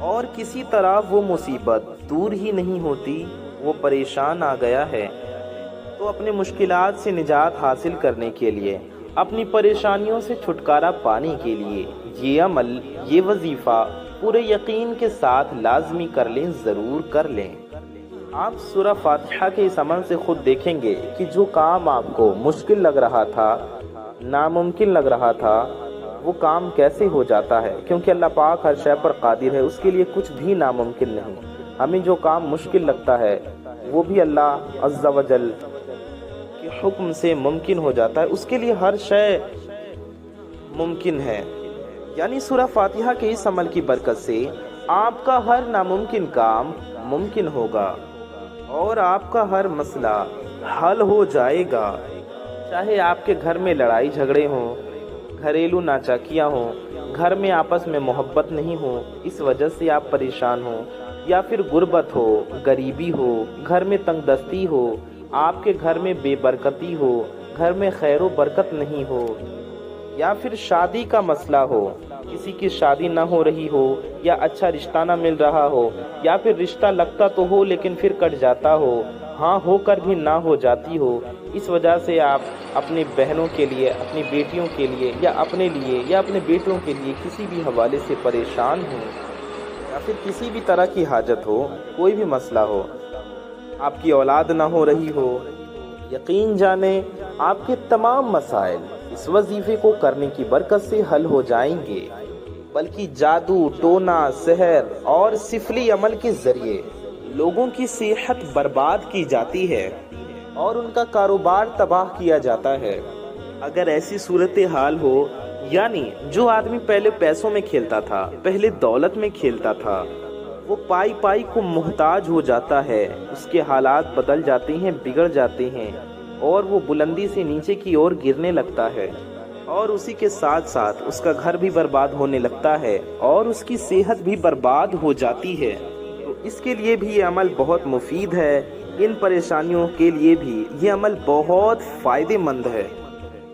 اور کسی طرح وہ مصیبت دور ہی نہیں ہوتی، وہ پریشان آ گیا ہے تو اپنے مشکلات سے نجات حاصل کرنے کے لیے، اپنی پریشانیوں سے چھٹکارا پانے کے لیے یہ عمل، یہ وظیفہ پورے یقین کے ساتھ لازمی کر لیں، ضرور کر لیں۔ آپ سورہ فاتحہ کے اس عمل سے خود دیکھیں گے کہ جو کام آپ کو مشکل لگ رہا تھا، ناممکن لگ رہا تھا، وہ کام کیسے ہو جاتا ہے، کیونکہ اللہ پاک ہر شے پر قادر ہے، اس کے لیے کچھ بھی ناممکن نہیں۔ ہمیں جو کام مشکل لگتا ہے وہ بھی اللہ عز و جل کے حکم سے ممکن ہو جاتا ہے، اس کے لیے ہر شے ممکن ہے۔ یعنی سورہ فاتحہ کے اس عمل کی برکت سے آپ کا ہر ناممکن کام ممکن ہوگا اور آپ کا ہر مسئلہ حل ہو جائے گا، چاہے آپ کے گھر میں لڑائی جھگڑے ہوں، گھریلو ناچاکیاں ہوں، گھر میں آپس میں محبت نہیں ہو، اس وجہ سے آپ پریشان ہوں، یا پھر غربت ہو، غریبی ہو، گھر میں تنگ دستی ہو، آپ کے گھر میں بے برکتی ہو، گھر میں خیر و برکت نہیں ہو، یا پھر شادی کا مسئلہ ہو، کسی کی شادی نہ ہو رہی ہو، یا اچھا رشتہ نہ مل رہا ہو، یا پھر رشتہ لگتا تو ہو لیکن پھر کٹ جاتا ہو، ہاں ہو کر بھی نہ ہو جاتی ہو، اس وجہ سے آپ اپنی بہنوں کے لیے، اپنی بیٹیوں کے لیے، یا اپنے لیے یا اپنے بیٹوں کے لیے کسی بھی حوالے سے پریشان ہوں، یا پھر کسی بھی طرح کی حاجت ہو، کوئی بھی مسئلہ ہو، آپ کی اولاد نہ ہو رہی ہو، یقین جانیں آپ کے تمام مسائل اس وظیفے کو کرنے کی برکت سے حل ہو جائیں گے، بلکہ جادو، ٹونا، سحر اور سفلی عمل کے ذریعے لوگوں کی صحت برباد کی جاتی ہے اور ان کا کاروبار تباہ کیا جاتا ہے۔ اگر ایسی صورتحال ہو، یعنی جو آدمی پہلے پیسوں میں کھیلتا تھا، پہلے دولت میں کھیلتا تھا، وہ پائی پائی کو محتاج ہو جاتا ہے، اس کے حالات بدل جاتے ہیں، بگڑ جاتے ہیں اور وہ بلندی سے نیچے کی اور گرنے لگتا ہے، اور اسی کے ساتھ ساتھ اس کا گھر بھی برباد ہونے لگتا ہے اور اس کی صحت بھی برباد ہو جاتی ہے۔ تو اس کے لیے بھی یہ عمل بہت مفید ہے، ان پریشانیوں کے لیے بھی یہ عمل بہت فائدے مند ہے،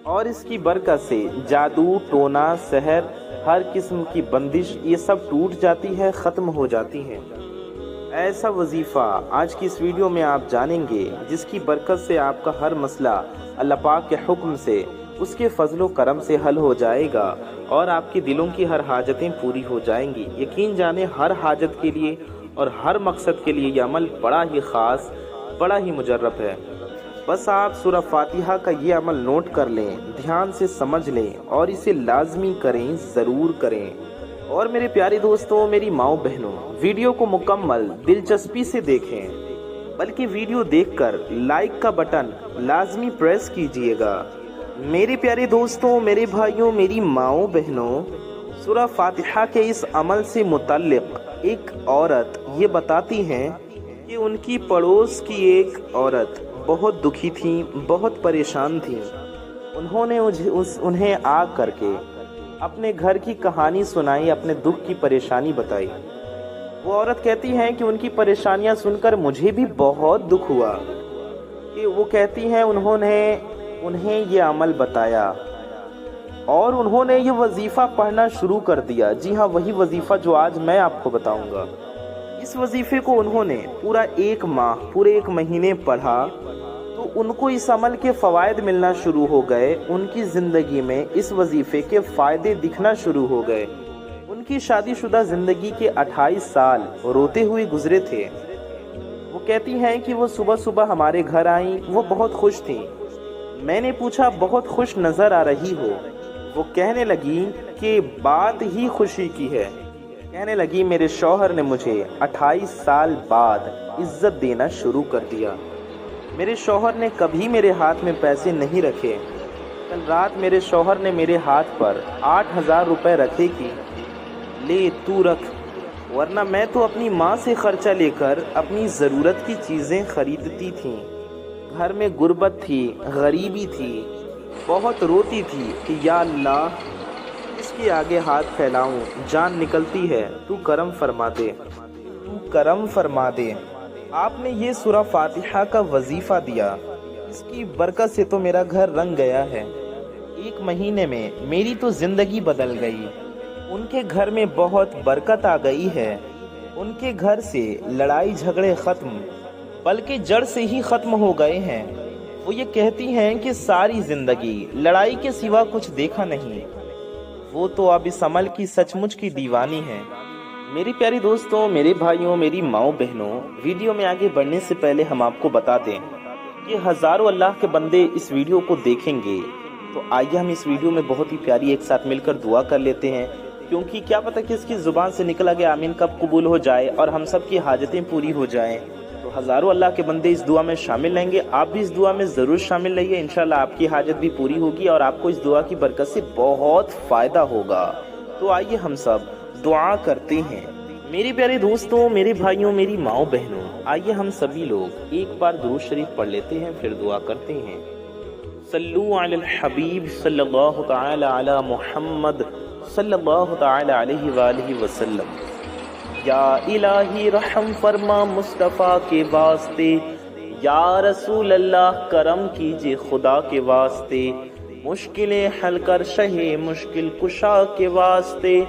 اور اس کی برکت سے جادو، ٹونا، سحر، ہر قسم کی بندش یہ سب ٹوٹ جاتی ہے، ختم ہو جاتی ہے۔ ایسا وظیفہ آج کی اس ویڈیو میں آپ جانیں گے جس کی برکت سے آپ کا ہر مسئلہ اللہ پاک کے حکم سے، اس کے فضل و کرم سے حل ہو جائے گا اور آپ کے دلوں کی ہر حاجتیں پوری ہو جائیں گی۔ یقین جانیں ہر حاجت کے لیے اور ہر مقصد کے لیے یہ عمل بڑا ہی خاص، بڑا ہی مجرب ہے۔ بس آپ سورہ فاتحہ کا یہ عمل نوٹ کر لیں، دھیان سے سمجھ لیں اور اسے لازمی کریں، ضرور کریں۔ اور میرے پیارے دوستوں، میری ماؤں بہنوں، ویڈیو کو مکمل دلچسپی سے دیکھیں، بلکہ ویڈیو دیکھ کر لائک کا بٹن لازمی پریس کیجئے گا۔ میرے پیارے دوستوں، میرے بھائیوں، میری ماؤں بہنوں، سورہ فاتحہ کے اس عمل سے متعلق ایک عورت یہ بتاتی ہیں کہ ان کی پڑوس کی ایک عورت بہت دکھی تھی، بہت پریشان تھی۔ انہوں نے انہیں آ کر کے اپنے گھر کی کہانی سنائی، اپنے دکھ کی پریشانی بتائی۔ وہ عورت کہتی ہیں کہ ان کی پریشانیاں سن کر مجھے بھی بہت دکھ ہوا، کہ وہ کہتی ہیں انہیں یہ عمل بتایا اور انہوں نے یہ وظیفہ پڑھنا شروع کر دیا۔ جی ہاں، وہی وظیفہ جو آج میں آپ کو بتاؤں گا۔ اس وظیفے کو انہوں نے پورا پورے ایک مہینے پڑھا تو ان کو اس عمل کے فوائد ملنا شروع ہو گئے، ان کی زندگی میں اس وظیفے کے فائدے دکھنا شروع ہو گئے۔ ان کی شادی شدہ زندگی کے 28 سال روتے ہوئے گزرے تھے۔ وہ کہتی ہیں کہ وہ صبح صبح ہمارے گھر آئیں، وہ بہت خوش تھیں۔ میں نے پوچھا بہت خوش نظر آ رہی ہو؟ وہ کہنے لگی کہ بات ہی خوشی کی ہے۔ کہنے لگی میرے شوہر نے مجھے 28 سال بعد عزت دینا شروع کر دیا۔ میرے شوہر نے کبھی میرے ہاتھ میں پیسے نہیں رکھے۔ کل رات میرے شوہر نے میرے ہاتھ پر 8,000 روپے رکھے کہ لے تو رکھ، ورنہ میں تو اپنی ماں سے خرچہ لے کر اپنی ضرورت کی چیزیں خریدتی تھی۔ گھر میں غربت تھی، غریبی تھی، بہت روتی تھی کہ یا اللہ اس کے آگے ہاتھ پھیلاؤں، جان نکلتی ہے، تو کرم فرما دے، تو کرم فرما دے۔ آپ نے یہ سورہ فاتحہ کا وظیفہ دیا، اس کی برکت سے تو میرا گھر رنگ گیا ہے۔ 1 مہینے میں میری تو زندگی بدل گئی، ان کے گھر میں بہت برکت آ گئی ہے۔ ان کے گھر سے لڑائی جھگڑے ختم بلکہ جڑ سے ہی ختم ہو گئے ہیں۔ وہ یہ کہتی ہیں کہ ساری زندگی لڑائی کے سوا کچھ دیکھا نہیں۔ وہ تو اب اس عمل کی سچ مچ کی دیوانی ہے۔ میری پیاری دوستوں، میرے بھائیوں، میری ماؤں بہنوں، ویڈیو میں آگے بڑھنے سے پہلے ہم آپ کو بتا دیں کہ ہزاروں اللہ کے بندے اس ویڈیو کو دیکھیں گے، تو آئیے ہم اس ویڈیو میں بہت ہی پیاری ایک ساتھ مل کر دعا کر لیتے ہیں، کیونکہ کیا پتہ کس کی زبان سے نکلا گیا آمین کب قبول ہو جائے اور ہم سب کی حاجتیں پوری ہو جائیں۔ تو ہزاروں اللہ کے بندے اس دعا میں شامل رہیں گے، آپ بھی اس دعا میں ضرور شامل رہیے، انشاءاللہ آپ کی حاجت بھی پوری ہوگی اور آپ کو اس دعا کی برکت سے بہت فائدہ ہوگا۔ تو آئیے ہم سب دعا کرتے ہیں۔ میری پیارے دوستوں، میرے بھائیوں، میری ماؤں بہنوں، آئیے ہم سبھی لوگ ایک بار درود شریف پڑھ لیتے ہیں، پھر دعا کرتے ہیں۔ صلو علی الحبیب صلی اللہ تعالی علی محمد صلی اللہ تعالی علیہ وآلہ وسلم۔ یا الہی رحم فرما مصطفیٰ کے واسطے، یا رسول اللہ کرم کیجئے خدا کے واسطے، مشکلیں حل کر شہ مشکل کشا کے واسطے،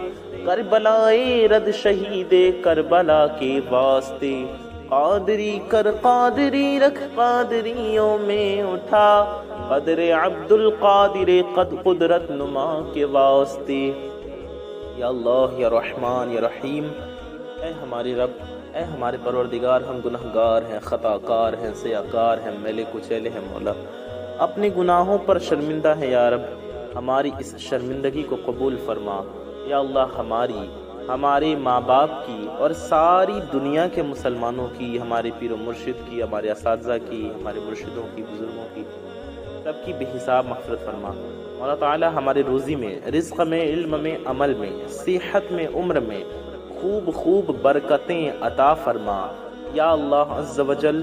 کربلائے رد شہید کربلا کے واسطے، قادری کر قادری رکھ قادریوں میں اٹھا، قدر عبد القادر قد قدرت نما کے واسطے۔ یا اللہ یا رحمان یا رحیم، اے ہمارے رب، اے ہمارے پروردگار، ہم گنہگار ہیں، خطا کار ہیں، سیاکار ہیں، میلے کچیلے ہیں مولا، اپنے گناہوں پر شرمندہ ہیں یا رب، ہماری اس شرمندگی کو قبول فرما۔ یا اللہ ہمارے ماں باپ کی اور ساری دنیا کے مسلمانوں کی، ہمارے پیر و مرشد کی، ہمارے اساتذہ کی، ہمارے مرشدوں کی، بزرگوں کی، سب کی بے حساب مغفرت فرما۔ مولا تعالی ہمارے روزی میں، رزق میں، علم میں، عمل میں، صحت میں، عمر میں خوب برکتیں عطا فرما۔ یا اللہ عز و جل،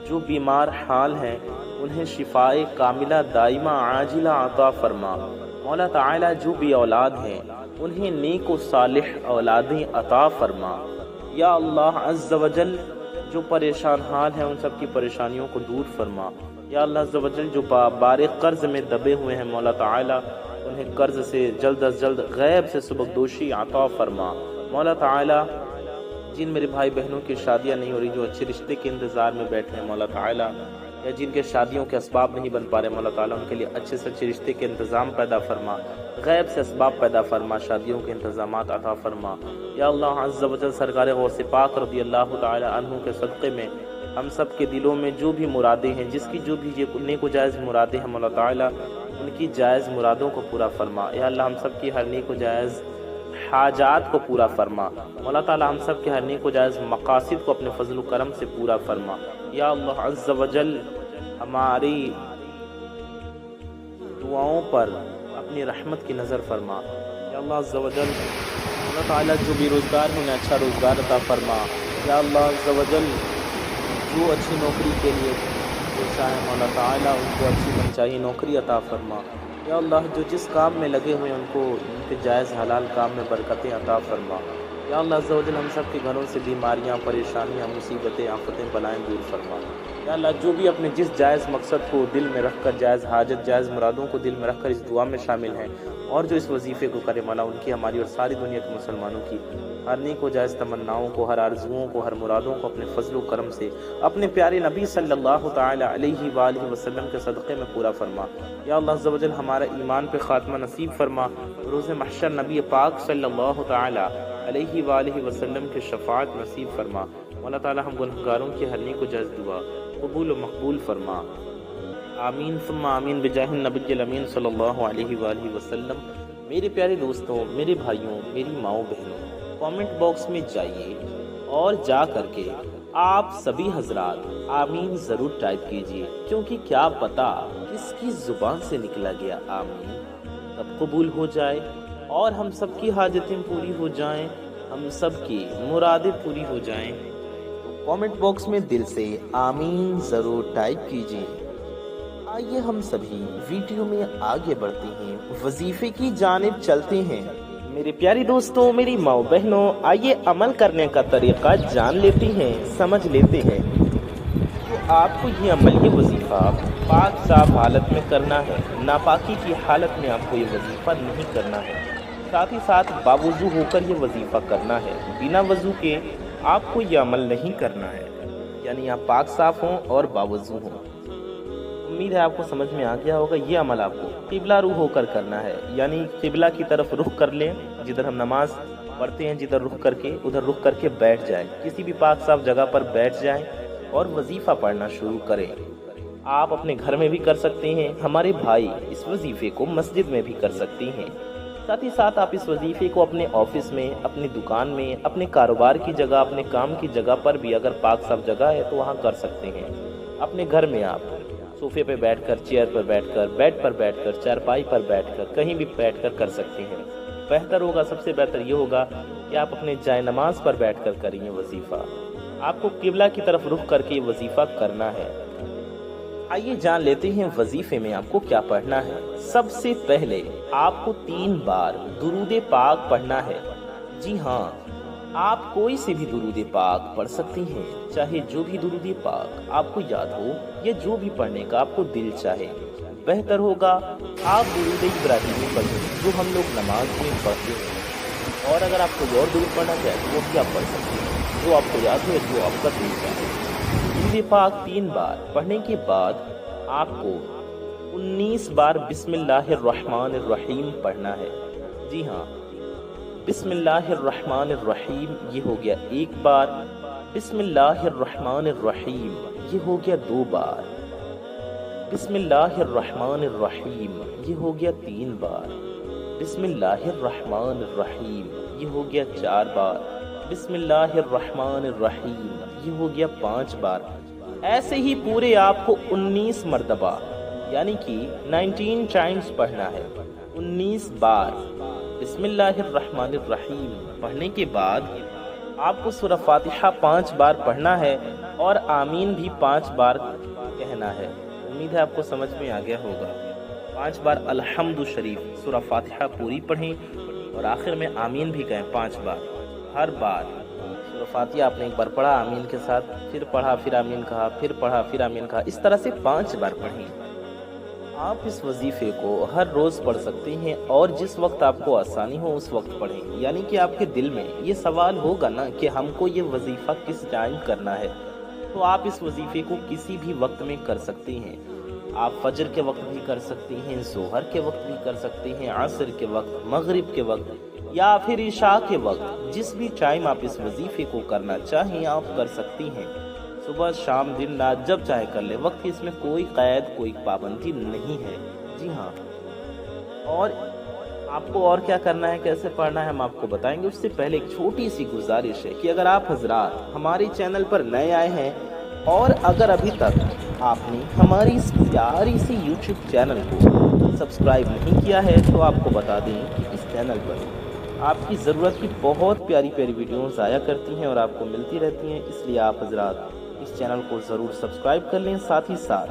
جو بیمار حال ہیں انہیں شفائے کاملہ دائمہ عاجلہ عطا فرما۔ مولا تعالی جو بھی اولاد ہیں انہیں نیک و صالح اولادیں عطا فرما۔ یا اللہ عز و جل، جو پریشان حال ہیں ان سب کی پریشانیوں کو دور فرما۔ یا اللہ عز و جل، جو بار قرض میں دبے ہوئے ہیں مولا تعالی انہیں قرض سے جلد از جلد غیب سے سبکدوشی عطا فرما۔ مولا تعالی جن میرے بھائی بہنوں کی شادیاں نہیں ہو رہی، جو اچھے رشتے کے انتظار میں بیٹھے ہیں مولا تعالی، یا جن کے شادیوں کے اسباب نہیں بن پا رہے مولا تعالی، ان کے لیے اچھے سے اچھے رشتے کے انتظام پیدا فرما، غیب سے اسباب پیدا فرما، شادیوں کے انتظامات عطا فرما۔ یا اللہ عز و جل، سرکار غوث پاک رضی اللہ تعالی عنہ کے صدقے میں ہم سب کے دلوں میں جو بھی مرادیں ہیں، جس کی جو بھی نیک و جائز مرادیں ہیں مولا تعالی، ان کی جائز مرادوں کو پورا فرما۔ یا اللہ ہم سب کی ہر نیک و جائز حاجات کو پورا فرما۔ مولا تعالی ہم سب کے ہر نیک و جائز مقاصد کو اپنے فضل و کرم سے پورا فرما۔ یا اللہ عز و جل، ہماری دعاؤں پر اپنی رحمت کی نظر فرما۔ یا اللہ عز و جل، مولا تعالی جو بے روزگار ہیں انہیں اچھا روزگار عطا فرما۔ یا اللہ عز و جل، جو اچھی نوکری کے لیے پیشہ ہے مولا تعالی ان کو اچھی منچاہی نوکری عطا فرما۔ یا اللہ جو جس کام میں لگے ہوئے ہیں ان کو ان کے جائز حلال کام میں برکتیں عطا فرما۔ یا اللہ عز و جل، ہم سب کے گھروں سے بیماریاں، پریشانیاں، مصیبتیں، آفتیں، بلائیں دور فرما۔ یا اللہ جو بھی اپنے جس جائز مقصد کو دل میں رکھ کر، جائز حاجت، جائز مرادوں کو دل میں رکھ کر اس دعا میں شامل ہیں اور جو اس وظیفے کو کرے مولا، ان کی، ہماری اور ساری دنیا کے مسلمانوں کی ہر نیک و جائز تمناؤں کو، ہر آرزوؤں کو، ہر مرادوں کو اپنے فضل و کرم سے اپنے پیارے نبی صلی اللہ تعالی علیہ وآلہ وسلم کے صدقے میں پورا فرما۔ یا اللہ عز و جل، ہمارا ایمان پہ خاتمہ نصیب فرما، روز محشر نبی پاک صلی اللہ تعالی علیہ وآلہ وسلم کے شفاعت نصیب فرما۔ مولا تعالی ہم گنہگاروں کی ہر نیک و جائز دعا قبول و مقبول فرما۔ آمین ثم آمین بجاہ النبی الامین صلی اللہ علیہ وآلہ وسلم۔ میرے پیارے دوستوں، میرے بھائیوں، میری ماؤں بہنوں، کامنٹ باکس میں جائیے اور جا کر کے آپ سبھی حضرات آمین ضرور ٹائپ کیجئے، کیونکہ کیا پتا کس کی زبان سے نکلا گیا آمین کب قبول ہو جائے اور ہم سب کی حاجتیں پوری ہو جائیں، ہم سب کی مرادیں پوری ہو جائیں۔ کامنٹ باکس میں دل سے آمین ضرور ٹائپ کیجئے۔ آئیے ہم سبھی ویڈیو میں آگے بڑھتے ہیں، وظیفے کی جانب چلتے ہیں۔ میرے پیاری دوستوں، میری ماؤں بہنوں، آئیے عمل کرنے کا طریقہ جان لیتے ہیں، سمجھ لیتے ہیں۔ تو آپ کو یہ عمل، یہ وظیفہ پاک صاف حالت میں کرنا ہے، ناپاکی کی حالت میں آپ کو یہ وظیفہ نہیں کرنا ہے۔ ساتھ ہی ساتھ باوضو ہو کر یہ وظیفہ کرنا ہے، بنا وضو کے آپ کو یہ عمل نہیں کرنا ہے، یعنی آپ پاک صاف ہوں اور باوضو ہوں۔ امید ہے آپ کو سمجھ میں آ گیا ہوگا۔ یہ عمل آپ کو قبلہ رو ہو کر کرنا ہے، یعنی قبلہ کی طرف رخ کر لیں، جدھر ہم نماز پڑھتے ہیں جدھر رخ کر کے ادھر رخ کر کے بیٹھ جائیں، کسی بھی پاک صاف جگہ پر بیٹھ جائیں اور وظیفہ پڑھنا شروع کریں۔ آپ اپنے گھر میں بھی کر سکتے ہیں، ہمارے بھائی اس وظیفے کو مسجد میں بھی کر سکتے ہیں، ساتھ ہی ساتھ آپ اس وظیفے کو اپنے آفس میں، اپنی دکان میں، اپنے کاروبار کی جگہ، اپنے کام کی جگہ پر بھی اگر پاک صاف جگہ ہے تو وہاں کر سکتے ہیں۔ اپنے گھر میں آپ صوفے پہ بیٹھ کر، چیئر پر بیٹھ کر، بیڈ پر بیٹھ کر، چارپائی پر بیٹھ کر، کہیں بھی بیٹھ کر کر سکتے ہیں۔ بہتر ہوگا، سب سے بہتر یہ ہوگا کہ آپ اپنے جائے نماز پر بیٹھ کر کریں یہ وظیفہ۔ آپ کو قبلہ کی طرف رخ کر کے یہ وظیفہ کرنا ہے۔ آئیے جان لیتے ہیں وظیفے میں آپ کو کیا پڑھنا ہے۔ سب سے پہلے آپ کو 3 بار درود پاک پڑھنا ہے۔ جی ہاں، آپ کوئی سے بھی درود پاک پڑھ سکتے ہیں، چاہے جو بھی درود پاک آپ کو یاد ہو یا جو بھی پڑھنے کا آپ کو دل چاہے۔ بہتر ہوگا آپ درود ابراہیمی پڑھیں جو ہم لوگ نماز میں پڑھتے ہیں، اور اگر آپ کوئی اور درود پڑھنا چاہیں تو وہ بھی آپ پڑھ سکتے ہیں، جو آپ کو یاد ہو یا جو آپ کا دل چاہے۔ درود پاک 3 بار پڑھنے کے بعد آپ کو 19 بار بسم اللہ الرحمن الرحیم پڑھنا ہے۔ جی ہاں، بسم اللہ الرحمن الرحیم یہ ہو گیا 1 بار، بسم اللہ الرحمن الرحیم یہ ہو گیا 2 بار، بسم اللہ الرحمن الرحیم یہ ہو گیا 3 بار، بسم اللہ الرحمن الرحیم یہ ہو گیا 4 بار، بسم اللہ الرحمن الرحیم یہ ہو گیا 5 بار۔ ایسے ہی پورے آپ کو 19 مرتبہ یعنی کہ 19 ٹائمز پڑھنا ہے، 19 بار بسم اللہ الرحمن الرحیم پڑھنے کے بعد آپ کو سورہ فاتحہ 5 بار پڑھنا ہے اور آمین بھی 5 بار کہنا ہے۔ امید ہے آپ کو سمجھ میں آ گیا ہوگا۔ 5 بار الحمد شریف سورہ فاتحہ پوری پڑھیں اور آخر میں آمین بھی کہیں 5 بار۔ ہر بار سورہ فاتحہ آپ نے ایک بار پڑھا آمین کے ساتھ، پھر پڑھا پھر آمین کہا، پھر پڑھا پھر آمین کہا، اس طرح سے 5 بار پڑھیں۔ آپ اس وظیفے کو ہر روز پڑھ سکتے ہیں اور جس وقت آپ کو آسانی ہو اس وقت پڑھیں، یعنی کہ آپ کے دل میں یہ سوال ہوگا نا کہ ہم کو یہ وظیفہ کس ٹائم کرنا ہے، تو آپ اس وظیفے کو کسی بھی وقت میں کر سکتے ہیں۔ آپ فجر کے وقت بھی کر سکتے ہیں، ظہر کے وقت بھی کر سکتے ہیں، عصر کے وقت، مغرب کے وقت یا پھر عشاء کے وقت، جس بھی ٹائم آپ اس وظیفے کو کرنا چاہیں آپ کر سکتی ہیں۔ صبح شام دن رات جب چاہے کر لیں، وقت کی اس میں کوئی قید کوئی پابندی نہیں ہے۔ جی ہاں، اور آپ کو اور کیا کرنا ہے، کیسے پڑھنا ہے ہم آپ کو بتائیں گے۔ اس سے پہلے ایک چھوٹی سی گزارش ہے کہ اگر آپ حضرات ہمارے چینل پر نئے آئے ہیں اور اگر ابھی تک آپ نے ہماری اس پیاری سی یوٹیوب چینل کو سبسکرائب نہیں کیا ہے تو آپ کو بتا دیں کہ اس چینل پر آپ کی ضرورت کی بہت پیاری پیاری ویڈیوز آیا کرتی ہیں اور آپ کو ملتی رہتی ہیں، اس لیے آپ حضرات اس چینل کو ضرور سبسکرائب کر لیں۔ ساتھ ہی ساتھ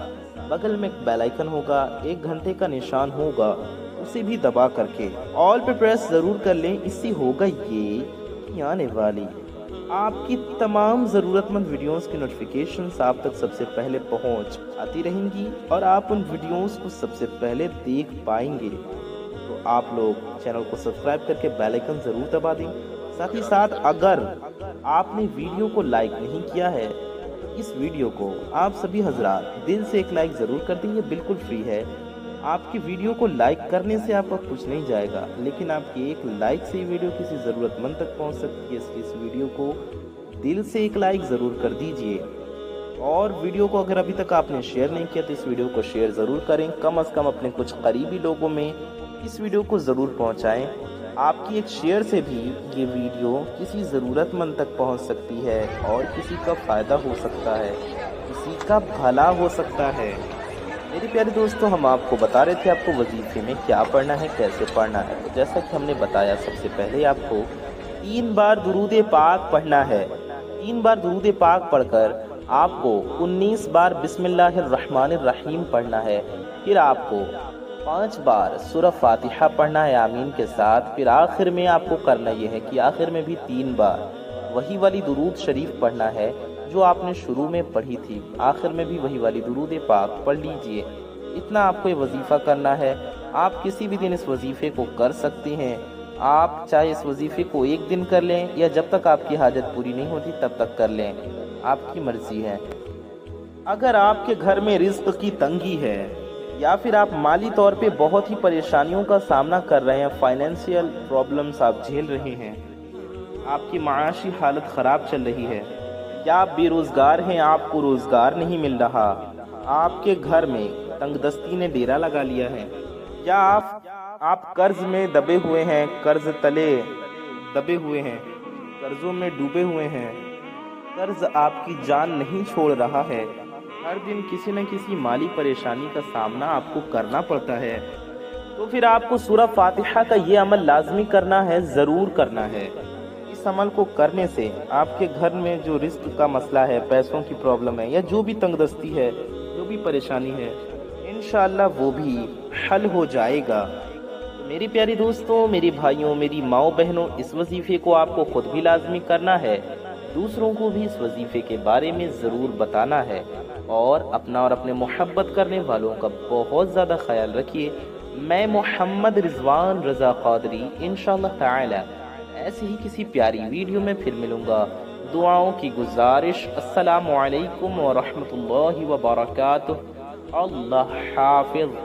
بغل میں ایک بیل آئیکن ہوگا، 1 گھنٹے کا نشان ہوگا، اسے بھی دبا کر کے آل پہ پریس ضرور کر لیں۔ اس سے ہوگا یہ کہ آنے والی آپ کی تمام ضرورت مند ویڈیوز کی نوٹیفیکیشنز آپ تک سب سے پہلے پہنچ آتی رہیں گی اور آپ ان ویڈیوز کو سب سے پہلے دیکھ پائیں گے۔ تو آپ لوگ چینل کو سبسکرائب کر کے بیل آئیکن ضرور دبا دیں۔ ساتھ ہی ساتھ اگر آپ نے ویڈیو کو لائک نہیں کیا ہے، اس ویڈیو کو آپ سبھی حضرات دل سے ایک لائک ضرور کر دیں، یہ بالکل فری ہے۔ آپ کی ویڈیو کو لائک کرنے سے آپ کا کچھ نہیں جائے گا، لیکن آپ کی ایک لائک سے ویڈیو کسی ضرورت مند تک پہنچ سکتی ہے، اس لیے اس ویڈیو کو دل سے ایک لائک ضرور کر دیجئے۔ اور ویڈیو کو اگر ابھی تک آپ نے شیئر نہیں کیا تو اس ویڈیو کو شیئر ضرور کریں، کم از کم اپنے کچھ قریبی لوگوں میں اس ویڈیو کو ضرور پہنچائیں۔ آپ کی ایک شیئر سے بھی یہ ویڈیو کسی ضرورت مند تک پہنچ سکتی ہے اور کسی کا فائدہ ہو سکتا ہے، کسی کا بھلا ہو سکتا ہے۔ میرے پیارے دوستو، ہم آپ کو بتا رہے تھے آپ کو وظیفے میں کیا پڑھنا ہے، کیسے پڑھنا ہے۔ تو جیسا کہ ہم نے بتایا، سب سے پہلے آپ کو 3 بار درود پاک پڑھنا ہے۔ 3 بار درود پاک پڑھ کر آپ کو 19 بار بسم اللہ الرحمن الرحیم پڑھنا ہے۔ پھر آپ کو 5 بار سورہ فاتحہ پڑھنا ہے آمین کے ساتھ۔ پھر آخر میں آپ کو کرنا یہ ہے کہ آخر میں بھی 3 بار وہی والی درود شریف پڑھنا ہے جو آپ نے شروع میں پڑھی تھی، آخر میں بھی وہی والی درود پاک پڑھ لیجئے۔ اتنا آپ کو یہ وظیفہ کرنا ہے۔ آپ کسی بھی دن اس وظیفے کو کر سکتے ہیں۔ آپ چاہے اس وظیفے کو ایک دن کر لیں یا جب تک آپ کی حاجت پوری نہیں ہوتی تب تک کر لیں، آپ کی مرضی ہے۔ اگر آپ کے گھر میں رزق کی تنگی ہے یا پھر آپ مالی طور پہ بہت ہی پریشانیوں کا سامنا کر رہے ہیں، فائنینشیل پرابلمز آپ جھیل رہے ہیں، آپ کی معاشی حالت خراب چل رہی ہے، یا آپ بے روزگار ہیں، آپ کو روزگار نہیں مل رہا، آپ کے گھر میں تنگ دستی نے ڈیرا لگا لیا ہے، یا آپ قرض میں دبے ہوئے ہیں، قرض تلے دبے ہوئے ہیں، قرضوں میں ڈوبے ہوئے ہیں، قرض آپ کی جان نہیں چھوڑ رہا ہے، ہر دن کسی نہ کسی مالی پریشانی کا سامنا آپ کو کرنا پڑتا ہے، تو پھر آپ کو سورہ فاتحہ کا یہ عمل لازمی کرنا ہے، ضرور کرنا ہے۔ اس عمل کو کرنے سے آپ کے گھر میں جو رزق کا مسئلہ ہے، پیسوں کی پرابلم ہے، یا جو بھی تنگ دستی ہے، جو بھی پریشانی ہے، انشاءاللہ وہ بھی حل ہو جائے گا۔ تو میری پیاری دوستوں، میری بھائیوں، میری ماؤں بہنوں، اس وظیفے کو آپ کو خود بھی لازمی کرنا ہے، دوسروں کو بھی اس وظیفے کے بارے میں ضرور بتانا ہے، اور اپنا اور اپنے محبت کرنے والوں کا بہت زیادہ خیال رکھیے۔ میں محمد رضوان رضا قادری انشاءاللہ تعالی ایسے ہی کسی پیاری ویڈیو میں پھر ملوں گا۔ دعاؤں کی گزارش، السلام علیکم ورحمۃ اللہ وبرکاتہ۔ اللہ حافظ۔